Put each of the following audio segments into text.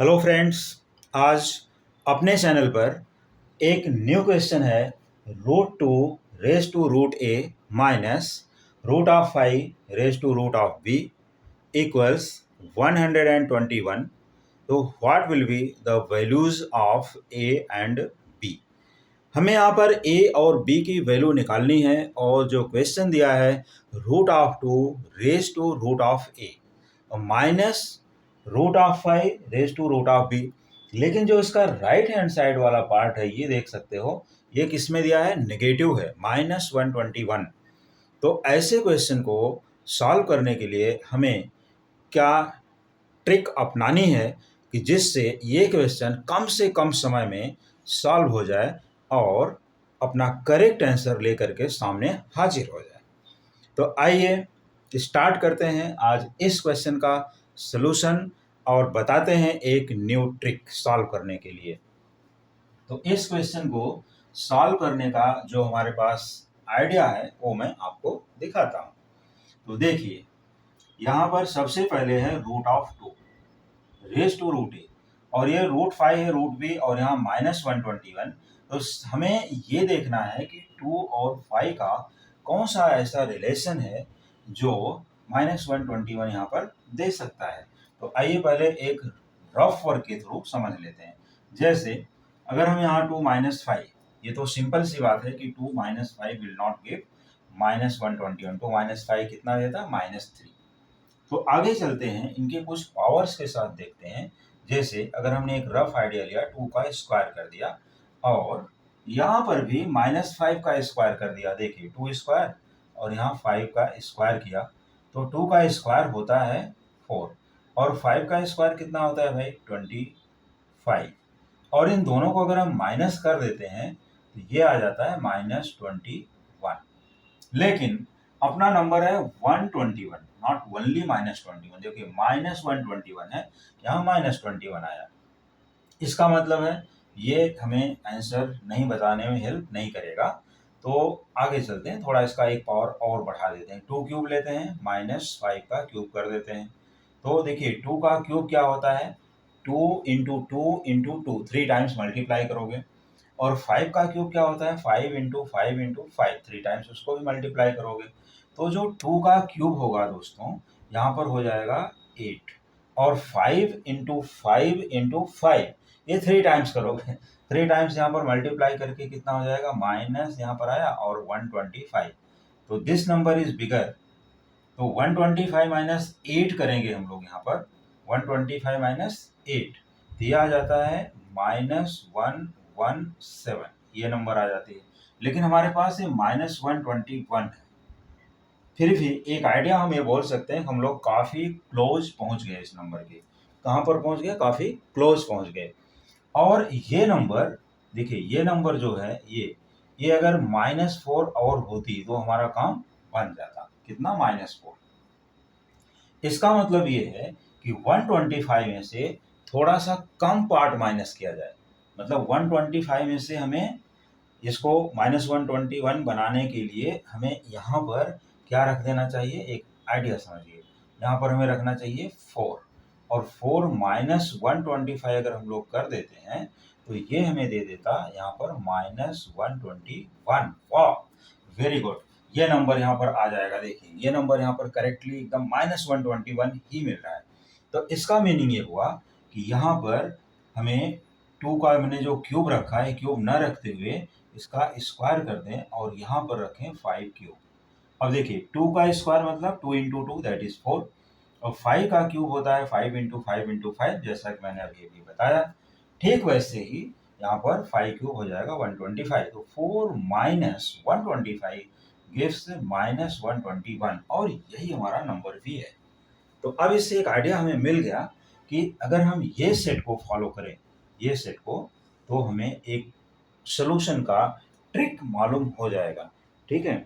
Hello friends. आज अपने channel पर एक न्यू क्वेश्चन है। Root two raise to root a minus root of 5 raise to root of b equals 121। तो what will be the values of A and b. हमें यहाँ पर ए और बी की वैल्यू निकालनी है और जो क्वेश्चन दिया है root of two raise to root of a minus root of 5 raise to root of b. लेकिन जो इसका राइट हैंड साइड वाला पार्ट है ये देख सकते हो, ये किस में दिया है, नेगेटिव है, -121। तो ऐसे क्वेश्चन को सॉल्व करने के लिए हमें क्या ट्रिक अपनानी है कि जिससे ये क्वेश्चन कम से कम समय में सॉल्व हो जाए और अपना करेक्ट आंसर लेकर के सामने हाजिर हो जाए। तो आइए स्टार्ट करते हैं आज इस क्वेश्चन का सलूशन और बताते हैं एक न्यू ट्रिक सॉल्व करने के लिए। तो इस क्वेश्चन को सॉल्व करने का जो हमारे पास आइडिया है वो मैं आपको दिखाता हूँ। तो देखिए, यहाँ पर सबसे पहले है root of two raise to root A और ये रूट 5 है रूट बी और यहाँ -121। तो हमें ये देखना है कि 2 और 5 का कौन सा ऐसा रिलेशन है जो -121 यहाँ पर दे सकता है। तो आइए पहले एक रफ वर्क के थ्रू समझ लेते हैं। जैसे अगर हम यहाँ 2 -5, ये तो सिंपल सी बात है कि 2 -5 विल नॉट गिव -121। तो -5 कितना देता है, -3। तो आगे चलते हैं, इनके कुछ पावर्स के साथ देखते हैं। जैसे अगर हमने एक रफ आइडिया लिया, 2 का स्क्वायर कर दिया और यहाँ पर भी -5 का स्क्वायर कर दिया। देखिए 2 स्क्वायर और यहाँ 5 का स्क्वायर किया तो 2 का स्क्वायर होता है 4 और 5 का स्क्वायर कितना होता है भाई, 25। और इन दोनों को अगर हम माइनस कर देते हैं तो ये आ जाता है -21। लेकिन अपना नंबर है 121, नॉट ओनली -21। देखिए -121 है, यहाँ -21 आया। इसका मतलब है ये हमें आंसर नहीं बताने में हेल्प नहीं करेगा। तो आगे चलते हैं, थोड़ा इसका एक पावर और बढ़ा देते हैं। 2 क्यूब लेते हैं, -5 का क्यूब कर देते हैं। तो देखिए 2 का क्यूब क्या होता है, 2 into two into two, 3 times multiply करोगे। और 5 का क्यूब क्या होता है, 5 into five into five, 3 times उसको भी मल्टीप्लाई करोगे। तो जो 2 का क्यूब होगा दोस्तों, यहाँ पर हो जाएगा 8 और 5 इंटू फाइव इंटू फाइव, ये 3 टाइम्स करोगे। 3 टाइम्स यहाँ पर मल्टीप्लाई करके कितना हो जाएगा, माइनस यहाँ पर आया और 125। तो दिस नंबर इज बिगर। तो 125 माइनस 8 करेंगे हम लोग यहाँ पर, 125 माइनस 8 तो ये आ जाता है -117, ये नंबर आ जाती है। लेकिन हमारे पास ये -121 है। फिर भी एक आइडिया हम ये बोल सकते हैं, हम लोग काफ़ी क्लोज पहुंच गए इस नंबर के। कहाँ पर पहुंच गए, काफ़ी क्लोज पहुंच गए। और ये नंबर, देखिए ये नंबर जो है ये अगर -4 और होती तो हमारा काम बन जाता। कितना, -4। इसका मतलब ये है कि 125 में से थोड़ा सा कम पार्ट माइनस किया जाए। मतलब 125 में से हमें इसको -121 बनाने के लिए हमें यहाँ पर क्या रख देना चाहिए, एक आइडिया समझिए। यहाँ पर हमें रखना चाहिए 4 और 4 -125 अगर हम लोग कर देते हैं तो ये हमें दे देता यहाँ पर -121। वाह, वेरी गुड। ये नंबर यहाँ पर आ जाएगा। देखिए ये नंबर यहाँ पर करेक्टली एकदम -121 ही मिल रहा है। तो इसका मीनिंग ये हुआ कि यहाँ पर हमें 2 का मैंने जो क्यूब रखा है, क्यूब न रखते हुए इसका स्क्वायर कर दें और यहाँ पर रखें 5 क्यूब। अब देखिए 2 का स्क्वायर मतलब 2 इंटू टू दैट इज 4 और 5 का क्यूब होता है 5 इंटू फाइव इंटू फाइव, जैसा कि मैंने अभी बताया। ठीक वैसे ही यहाँ पर 5 क्यूब हो जाएगा 125। तो 4 माइनस 125 गिव्स -121 और यही हमारा नंबर भी है। तो अब इससे एक आइडिया हमें मिल गया कि अगर हम ये सेट को फॉलो करें, ये सेट को, तो हमें एक सॉल्यूशन का ट्रिक मालूम हो जाएगा। ठीक है,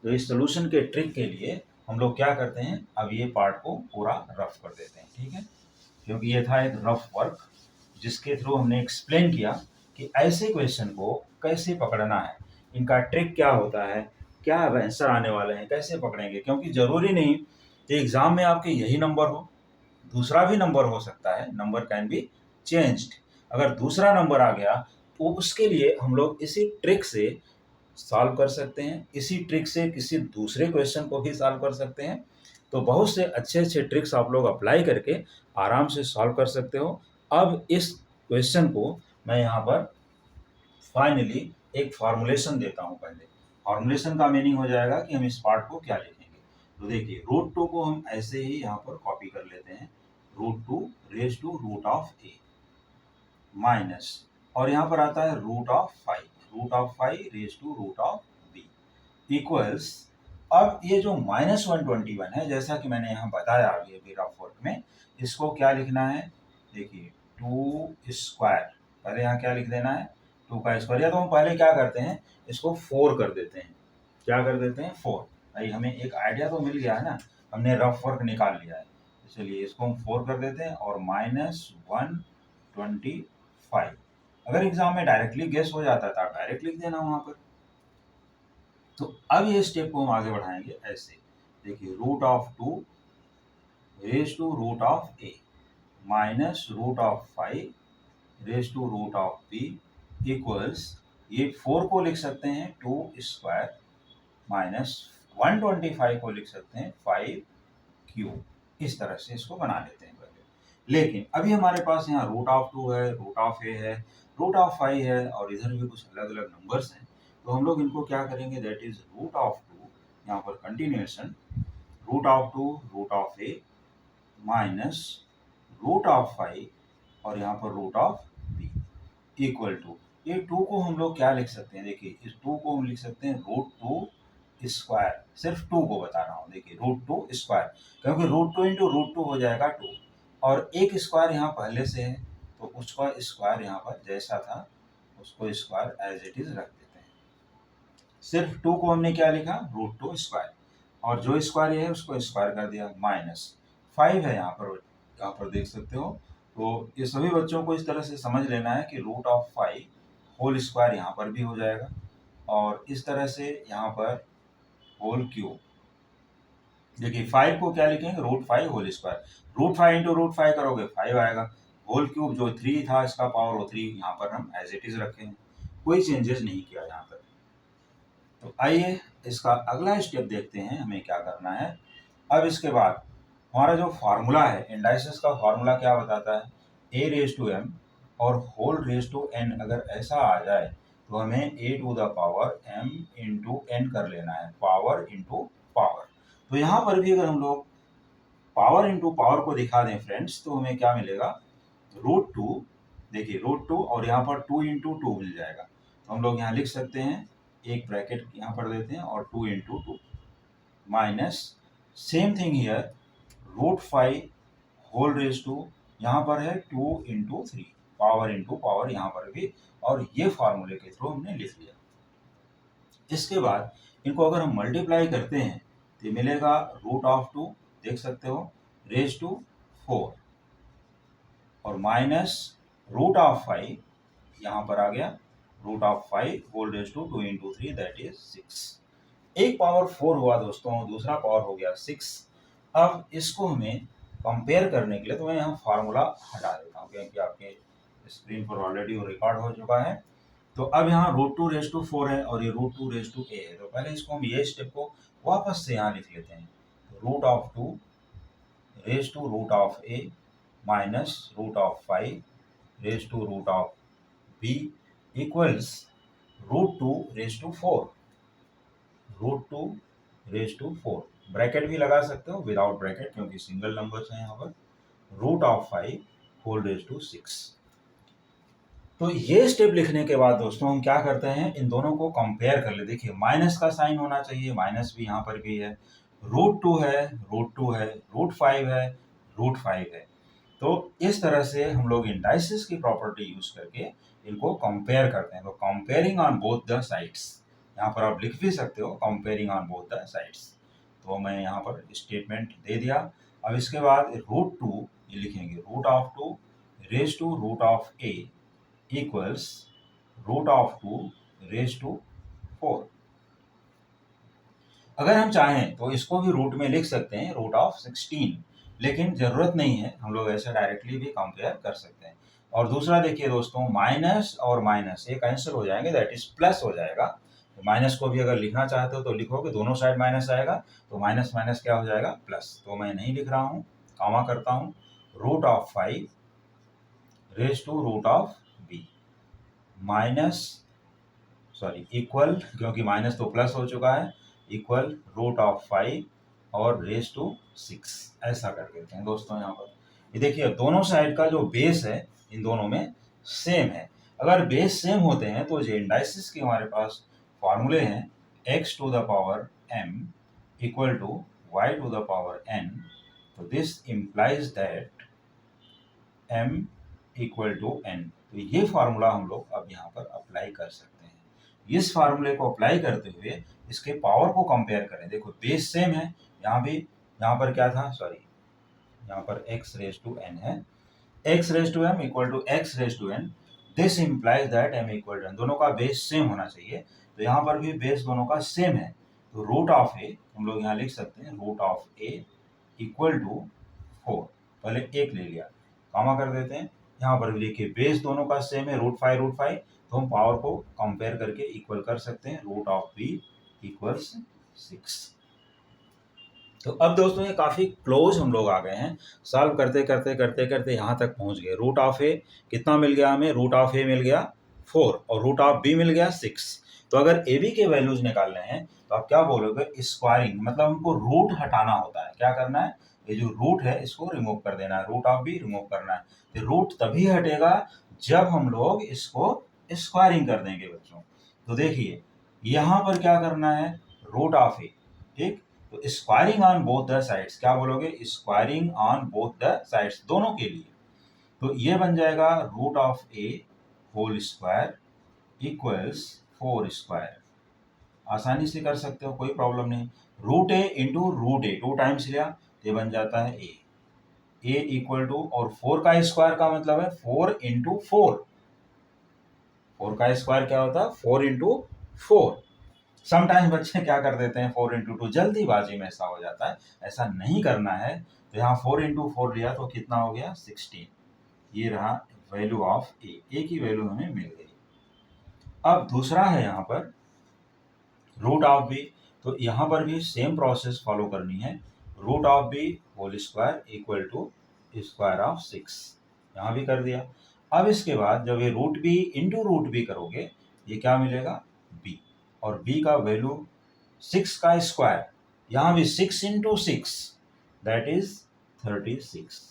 तो इस सॉल्यूशन के ट्रिक के लिए हम लोग क्या करते हैं, अब ये पार्ट को पूरा रफ कर देते हैं। ठीक है, क्योंकि ये था एक रफ वर्क जिसके थ्रू हमने एक्सप्लेन किया कि ऐसे क्वेश्चन को कैसे पकड़ना है, इनका ट्रिक क्या होता है, क्या आंसर आने वाले हैं, कैसे पकड़ेंगे। क्योंकि ज़रूरी नहीं कि एग्ज़ाम में आपके यही नंबर हो, दूसरा भी नंबर हो सकता है, नंबर कैन बी चेंज्ड, अगर दूसरा नंबर आ गया तो उसके लिए हम लोग इसी ट्रिक से सॉल्व कर सकते हैं, इसी ट्रिक से किसी दूसरे क्वेश्चन को भी सॉल्व कर सकते हैं। तो बहुत से अच्छे-अच्छे ट्रिक्स आप लोग अप्लाई करके आराम से सॉल्व कर सकते हो। अब इस क्वेश्चन को मैं यहाँ पर फाइनली एक फॉर्मूलेशन देता हूँ पहले। फॉर्मूलेशन का मीनिंग हो जाएगा कि हम इस पार्ट को क्या लिखेंगे। तो देखिए √2 को हम ऐसे ही यहाँ पर कॉपी कर लेते हैं, √2 raise to root of a minus, और यहाँ पर आता है √5 raise to root of b equals, अब ये जो -121 है, जैसा कि मैंने यहाँ बताया अभी रफ वर्क में, इसको क्या लिखना है, देखिए 2 स्क्वायर, पहले यहाँ क्या लिख देना है 2 का स्क्वायर, या तो हम पहले क्या करते हैं इसको 4 कर देते हैं, क्या कर देते हैं 4, भाई हमें एक आइडिया तो मिल गया है ना, हमने रफ वर्क निकाल लिया है। चलिए इसको हम 4 कर देते हैं और -125, अगर एग्जाम में डायरेक्टली गेस हो जाता था डायरेक्ट लिख देना वहां पर। तो अब ये स्टेप को हम आगे बढ़ाएंगे ऐसे, देखिए √2 raise to root of a minus √5 raise to root of b equals, ये 4 को लिख सकते हैं 2 स्क्वायर माइनस 125 को लिख सकते हैं 5 क्यूब, इस तरह से इसको बना लेते हैं पहले। लेकिन अभी हमारे पास यहाँ √2 है, √a है, √5 है और इधर भी कुछ अलग अलग नंबर्स हैं, तो हम लोग इनको क्या करेंगे, दैट इज √2, यहाँ पर कंटिन्यूएशन √2 √a माइनस √5 और यहाँ पर √b इक्वल टू, ये 2 को हम लोग क्या लिख सकते हैं, देखिए इस 2 को हम लिख सकते हैं √2 स्क्वायर, सिर्फ 2 को बता रहा हूँ, देखिए √2 स्क्वायर, क्योंकि √2 इंटू √2 हो जाएगा 2 और एक स्क्वायर यहाँ पहले से है, तो उसका स्क्वायर यहाँ पर जैसा था उसको स्क्वायर एज इट इज रख देते हैं। सिर्फ 2 को हमने क्या लिखा √2 स्क्वायर, और जो स्क्वायर है उसको स्क्वायर कर दिया, माइनस 5 है यहाँ पर देख सकते हो। तो ये सभी बच्चों को इस तरह से समझ लेना है कि √5 होल स्क्वायर यहाँ पर भी हो जाएगा और इस तरह से यहाँ पर होल क्यूब, देखिए 5 को क्या लिखेंगे √5 होल स्क्वायर, √5 इंटू √5 करोगे 5 आएगा, होल क्यूब जो 3 था इसका पावर वो 3 यहाँ पर हम एज इट इज रखे हैं, कोई चेंजेस नहीं किया यहाँ पर। तो आइए इसका अगला स्टेप देखते हैं हमें क्या करना है। अब इसके बाद हमारा जो फार्मूला है, इंडाइसिस का फार्मूला क्या बताता है, a⁻m और होल रेज टू n, अगर ऐसा आ जाए तो हमें a⁻m इंटू n कर लेना है, पावर इंटू पावर। तो यहाँ पर भी अगर हम लोग पावर इंटू पावर को दिखा दें फ्रेंड्स, तो हमें क्या मिलेगा √2, देखिए √2 और यहाँ पर 2 इंटू 2 मिल जाएगा, तो हम लोग यहाँ लिख सकते हैं, एक ब्रैकेट यहाँ पर देते हैं और 2 into 2 minus, same thing here √5 whole raise to, यहाँ पर है 2 इंटू 3, पावर इंटू पावर यहाँ पर भी, और ये फार्मूले के थ्रू हमने लिख लिया। इसके बाद इनको अगर हम मल्टीप्लाई करते हैं तो मिलेगा √2, देख सकते हो, रेज टू 4 और माइनस √5 यहाँ पर आ गया, √5 whole raise to 2 into 3 that is 6। एक पावर 4 हुआ दोस्तों, दूसरा पावर हो गया 6। अब इसको हमें कंपेयर करने के लिए तो मैं यहाँ फार्मूला हटा देता हूँ क्योंकि आपके स्क्रीन पर ऑलरेडी वो रिकॉर्ड हो चुका है। तो अब यहाँ √2 रेज टू 4 है और ये √2 रेज टू a है, तो पहले इसको हम ये स्टेप को वापस से यहाँ लिख लेते हैं, √2 raise to root of a minus √5 raise to root of b equals √2 raise to 4, √2 raise to 4, bracket भी लगा सकते हो विदाउट ब्रैकेट क्योंकि सिंगल नंबर्स हैं यहाँ पर, √5 होल रेज टू 6। तो ये स्टेप लिखने के बाद दोस्तों हम क्या करते हैं, इन दोनों को कंपेयर कर ले, देखिए माइनस का साइन होना चाहिए, माइनस भी यहाँ पर भी है, √2 है, √2 है, √5 है, √5 है। तो इस तरह से हम लोग इंडाइसिस की प्रॉपर्टी यूज करके इनको कंपेयर करते हैं। तो comparing on both the sides, यहाँ पर आप लिख भी सकते हो comparing on both the sides, तो मैं यहाँ पर स्टेटमेंट दे दिया। अब इसके बाद √2 ये लिखेंगे, √2 raise to root of a equals √2 raise to 4। अगर हम चाहें तो इसको भी रूट में लिख सकते हैं √16, लेकिन जरूरत नहीं है, हम लोग ऐसे डायरेक्टली भी कंपेयर कर सकते हैं। और दूसरा देखिए दोस्तों, माइनस और माइनस ये कैंसिल हो जाएंगे, दैट इज प्लस हो जाएगा। तो माइनस को भी अगर लिखना चाहते हो तो लिखोगे, दोनों साइड माइनस आएगा तो माइनस माइनस क्या हो जाएगा, प्लस। तो मैं नहीं लिख रहा हूँ, कॉमा करता हूँ, root of 5 raise to root of b minus sorry equal, क्योंकि माइनस तो प्लस हो चुका है, इक्वल रूट ऑफ 5 और रेज टू 6। ऐसा कर देते हैं दोस्तों। यहाँ पर ये देखिए दोनों साइड का जो बेस है इन दोनों में सेम है। अगर बेस सेम होते हैं तो जो इंडाइसिस के हमारे पास फॉर्मूले हैं, x to the power m equal to y to the power n, तो this implies that m equal to n। तो ये फार्मूला हम लोग अब यहाँ पर अप्लाई कर सकते हैं। इस फार्मूले को अप्लाई करते हुए इसके पावर को कंपेयर करें। देखो बेस सेम है, यहाँ भी, यहाँ पर क्या था, सॉरी यहाँ पर x रेज टू n है, x raise to m equal to x raise to n, this implies that m equal to n। दोनों का बेस सेम होना चाहिए, तो यहाँ पर भी बेस दोनों का सेम है। तो रूट ऑफ ए हम लोग यहाँ लिख सकते हैं, root of a equal to 4, पहले एक ले लिया, कॉमा कर देते हैं। यहाँ पर भी देखिए बेस दोनों का सेम है, रूट 5, तो हम पावर को कंपेयर करके इक्वल कर सकते हैं, रूट ऑफ बी इक्वल्स 6। तो अब दोस्तों ये काफ़ी क्लोज हम लोग आ गए हैं, सॉल्व करते करते करते करते यहाँ तक पहुँच गए। रूट ऑफ ए कितना मिल गया हमें, रूट ऑफ ए मिल गया 4 और रूट ऑफ बी मिल गया 6। तो अगर ए बी के वैल्यूज निकालने हैं तो आप क्या बोलोगे, स्क्वायरिंग, मतलब हमको रूट हटाना होता है। क्या करना है, ये जो रूट है इसको रिमूव कर देना है, रूट ऑफ बी रिमूव करना है। तो रूट तभी हटेगा जब हम लोग इसको स्क्वायरिंग कर देंगे बच्चों। तो देखिए यहाँ पर क्या करना है, रूट ऑफ ए, ठीक, तो squaring on both the sides, क्या बोलोगे, squaring on both the sides, दोनों के लिए। तो ये बन जाएगा root of a whole square equals 4 square. आसानी से कर सकते हो, कोई प्रॉब्लम नहीं। Root a into root a 2 times लिया, ये बन जाता है ए इक्वल टू, और 4 का स्क्वायर का मतलब है 4 इंटू 4। 4 का स्क्वायर क्या होता है, 4 इंटू 4। समटाइम्स बच्चे क्या कर देते हैं, 4 इंटू 2, जल्दीबाजी में ऐसा हो जाता है, ऐसा नहीं करना है। तो यहाँ 4 इंटू 4 लिया तो कितना हो गया, 16। ये रहा वैल्यू ऑफ ए की वैल्यू हमें मिल गई। अब दूसरा है यहाँ पर रूट ऑफ बी, तो यहाँ पर भी सेम प्रोसेस फॉलो करनी है, root of b whole square equal to square of 6, यहाँ भी कर दिया। अब इसके बाद जब ये root b into root b करोगे, ये क्या मिलेगा, बी, और बी का वैल्यू 6 का स्क्वायर, यहाँ भी 6 इंटू 6 दैट इज 36,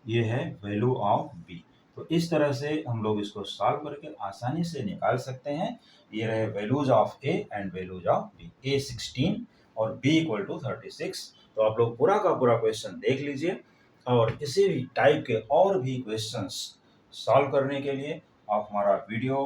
ये है वैल्यू ऑफ बी। तो इस तरह से हम लोग इसको सॉल्व करके आसानी से निकाल सकते हैं। ये रहे values of A and values of B, A 16 और बी इक्वल टू 36। तो आप लोग पूरा का पूरा क्वेश्चन देख लीजिए, और इसी भी टाइप के और भी क्वेश्चंस सॉल्व करने के लिए आप हमारा वीडियो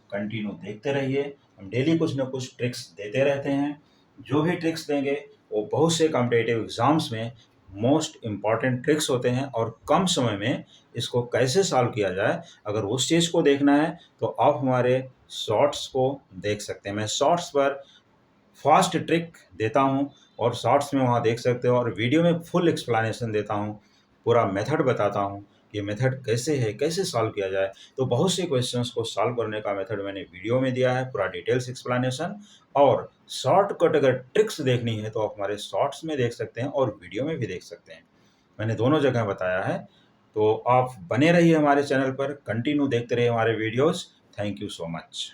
कंटिन्यू देखते रहिए। हम डेली कुछ ना कुछ ट्रिक्स देते रहते हैं, जो भी ट्रिक्स देंगे वो बहुत से कॉम्पिटिटिव एग्जाम्स में मोस्ट इम्पॉर्टेंट ट्रिक्स होते हैं, और कम समय में इसको कैसे सॉल्व किया जाए, अगर उस चीज़ को देखना है तो आप हमारे शॉर्ट्स को देख सकते हैं। मैं शॉर्ट्स पर फास्ट ट्रिक देता हूँ, और शॉर्ट्स में वहाँ देख सकते हो, और वीडियो में फुल एक्सप्लेनेशन देता हूँ, पूरा मेथड बताता हूँ कि मेथड कैसे है, कैसे सॉल्व किया जाए। तो बहुत से क्वेश्चंस को सॉल्व करने का मेथड मैंने वीडियो में दिया है, पूरा डिटेल्स एक्सप्लेनेशन। और शॉर्टकट अगर ट्रिक्स देखनी है तो आप हमारे शॉर्ट्स में देख सकते हैं और वीडियो में भी देख सकते हैं, मैंने दोनों जगह बताया है। तो आप बने रहिए हमारे चैनल पर, कंटिन्यू देखते रहिए हमारे videos. Thank you so much.